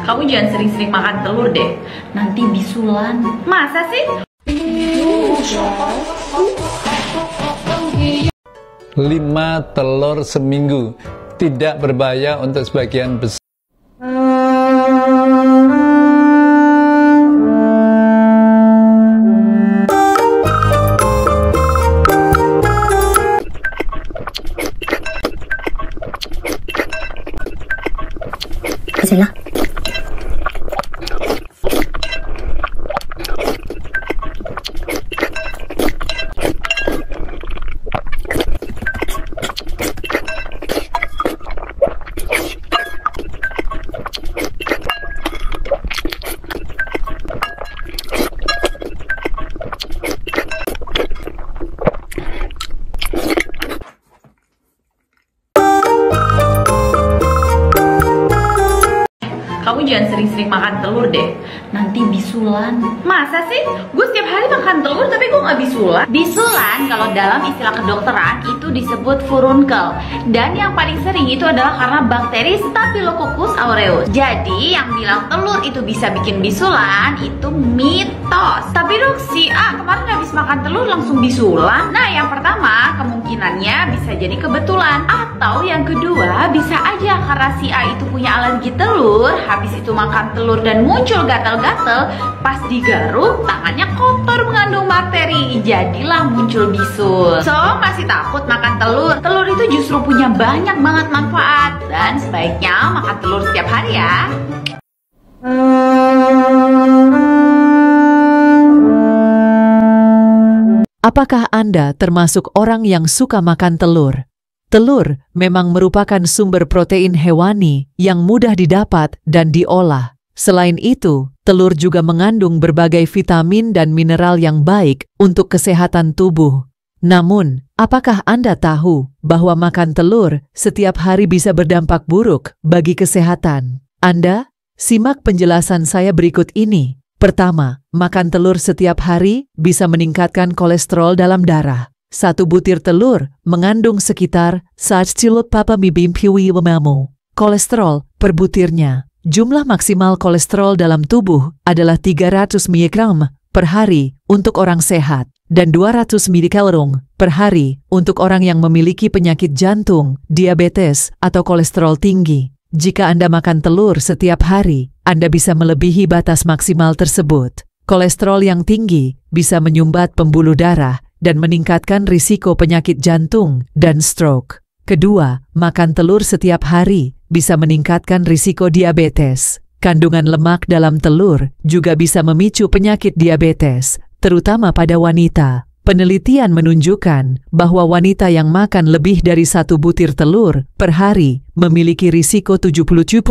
kamu jangan sering-sering makan telur deh. Nanti bisulan. Masa sih? 5 telur seminggu tidak berbahaya untuk sebagian besar. Bismillah. Kamu jangan sering-sering makan telur deh. Nanti bisulan. Masa sih? Gue setiap hari makan telur tapi gue gak bisulan. Bisulan kalau dalam istilah kedokteran itu disebut furunkel. Dan yang paling sering itu adalah karena bakteri Staphylococcus aureus. Jadi yang bilang telur itu bisa bikin bisulan itu mitos. Tapi dok, si A kemarin habis makan telur langsung bisulan. Nah yang pertama kemungkinannya bisa jadi kebetulan. Atau yang kedua bisa aja karena si A itu punya alergi telur. Habis itu makan telur dan muncul gatal-gatal, pas digaruk tangannya kotor mengandung bakteri, jadilah muncul bisul. So, masih takut makan telur? Telur itu justru punya banyak banget manfaat dan sebaiknya makan telur setiap hari ya. Apakah Anda termasuk orang yang suka makan telur? Telur memang merupakan sumber protein hewani yang mudah didapat dan diolah. Selain itu, telur juga mengandung berbagai vitamin dan mineral yang baik untuk kesehatan tubuh. Namun, apakah Anda tahu bahwa makan telur setiap hari bisa berdampak buruk bagi kesehatan Anda? Simak penjelasan saya berikut ini. Pertama, makan telur setiap hari bisa meningkatkan kolesterol dalam darah. 1 butir telur mengandung sekitar 1,5 mg kolesterol per butirnya. Jumlah maksimal kolesterol dalam tubuh adalah 300 mg per hari untuk orang sehat dan 200 mg per hari untuk orang yang memiliki penyakit jantung, diabetes, atau kolesterol tinggi. Jika Anda makan telur setiap hari, Anda bisa melebihi batas maksimal tersebut. Kolesterol yang tinggi bisa menyumbat pembuluh darah dan meningkatkan risiko penyakit jantung dan stroke. Kedua, makan telur setiap hari bisa meningkatkan risiko diabetes. Kandungan lemak dalam telur juga bisa memicu penyakit diabetes, terutama pada wanita. Penelitian menunjukkan bahwa wanita yang makan lebih dari 1 butir telur per hari memiliki risiko 77%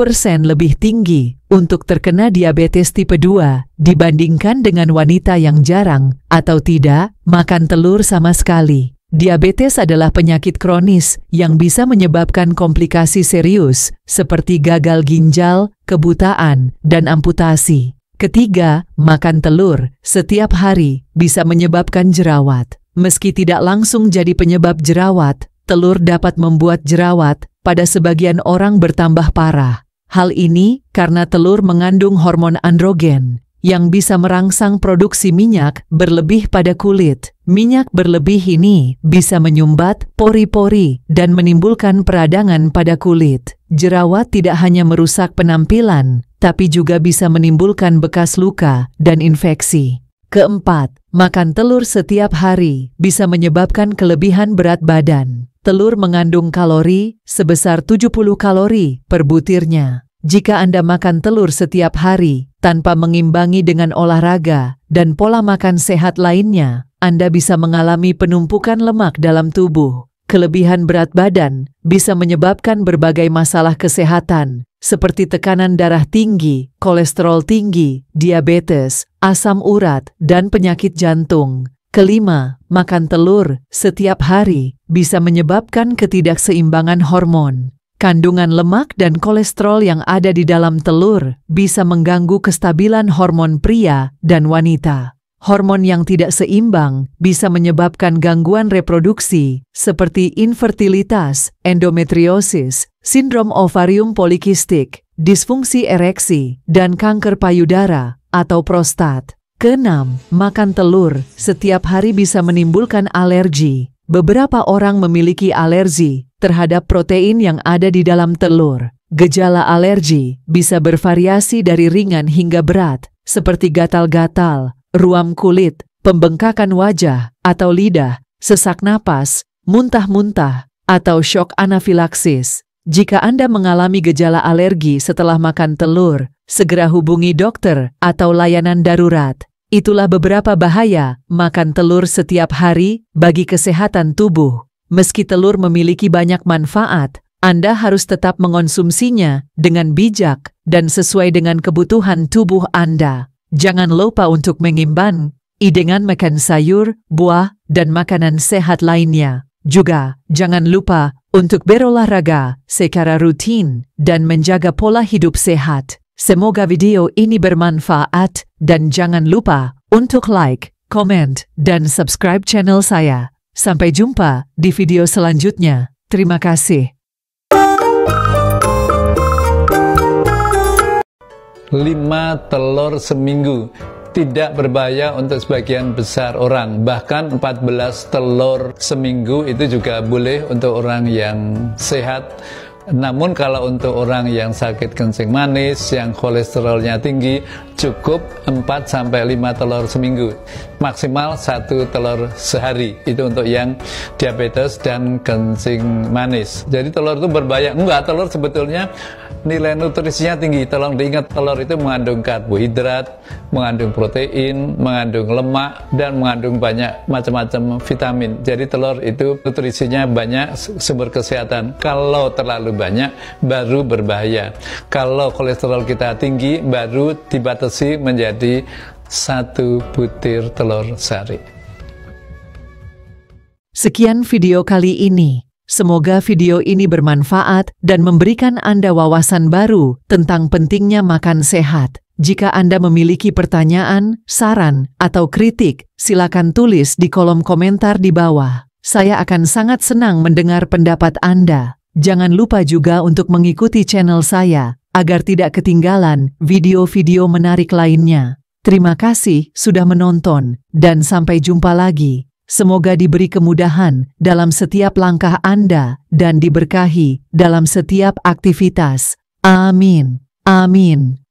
lebih tinggi untuk terkena diabetes tipe 2 dibandingkan dengan wanita yang jarang atau tidak makan telur sama sekali. Diabetes adalah penyakit kronis yang bisa menyebabkan komplikasi serius seperti gagal ginjal, kebutaan, dan amputasi. Ketiga, makan telur setiap hari bisa menyebabkan jerawat. Meski tidak langsung jadi penyebab jerawat, telur dapat membuat jerawat pada sebagian orang bertambah parah. Hal ini karena telur mengandung hormon androgen yang bisa merangsang produksi minyak berlebih pada kulit. Minyak berlebih ini bisa menyumbat pori-pori dan menimbulkan peradangan pada kulit. Jerawat tidak hanya merusak penampilan, tapi juga bisa menimbulkan bekas luka dan infeksi. Keempat, makan telur setiap hari bisa menyebabkan kelebihan berat badan. Telur mengandung kalori sebesar 70 kalori per butirnya. Jika Anda makan telur setiap hari tanpa mengimbangi dengan olahraga dan pola makan sehat lainnya, Anda bisa mengalami penumpukan lemak dalam tubuh. Kelebihan berat badan bisa menyebabkan berbagai masalah kesehatan, seperti tekanan darah tinggi, kolesterol tinggi, diabetes, asam urat, dan penyakit jantung. Kelima, makan telur setiap hari bisa menyebabkan ketidakseimbangan hormon. Kandungan lemak dan kolesterol yang ada di dalam telur bisa mengganggu kestabilan hormon pria dan wanita. Hormon yang tidak seimbang bisa menyebabkan gangguan reproduksi seperti infertilitas, endometriosis, sindrom ovarium polikistik, disfungsi ereksi, dan kanker payudara atau prostat. Keenam, makan telur setiap hari bisa menimbulkan alergi. Beberapa orang memiliki alergi terhadap protein yang ada di dalam telur. Gejala alergi bisa bervariasi dari ringan hingga berat, seperti gatal-gatal, ruam kulit, pembengkakan wajah atau lidah, sesak napas, muntah-muntah, atau syok anafilaksis. Jika Anda mengalami gejala alergi setelah makan telur, segera hubungi dokter atau layanan darurat. Itulah beberapa bahaya makan telur setiap hari bagi kesehatan tubuh. Meski telur memiliki banyak manfaat, Anda harus tetap mengonsumsinya dengan bijak dan sesuai dengan kebutuhan tubuh Anda. Jangan lupa untuk mengimbangi dengan makan sayur, buah, dan makanan sehat lainnya. Juga, jangan lupa untuk berolahraga secara rutin dan menjaga pola hidup sehat. Semoga video ini bermanfaat dan jangan lupa untuk like, komen, dan subscribe channel saya. Sampai jumpa di video selanjutnya. Terima kasih. 5 telur seminggu tidak berbahaya untuk sebagian besar orang, bahkan 14 telur seminggu itu juga boleh untuk orang yang sehat. Namun kalau untuk orang yang sakit kencing manis, yang kolesterolnya tinggi, cukup 4-5 telur seminggu, maksimal 1 telur sehari. Itu untuk yang diabetes dan kencing manis. Jadi telur itu berbahaya? Enggak, telur sebetulnya nilai nutrisinya tinggi. Tolong diingat, telur itu mengandung karbohidrat, mengandung protein, mengandung lemak, dan mengandung banyak macam-macam vitamin. Jadi telur itu nutrisinya banyak, sumber kesehatan. Kalau terlalu banyak baru berbahaya. Kalau kolesterol kita tinggi baru dibatasi menjadi 1 butir telur sehari. Sekian video kali ini. Semoga video ini bermanfaat dan memberikan Anda wawasan baru tentang pentingnya makan sehat. Jika Anda memiliki pertanyaan, saran, atau kritik, silakan tulis di kolom komentar di bawah. Saya akan sangat senang mendengar pendapat Anda. Jangan lupa juga untuk mengikuti channel saya, agar tidak ketinggalan video-video menarik lainnya. Terima kasih sudah menonton, dan sampai jumpa lagi. Semoga diberi kemudahan dalam setiap langkah Anda, dan diberkahi dalam setiap aktivitas. Amin. Amin.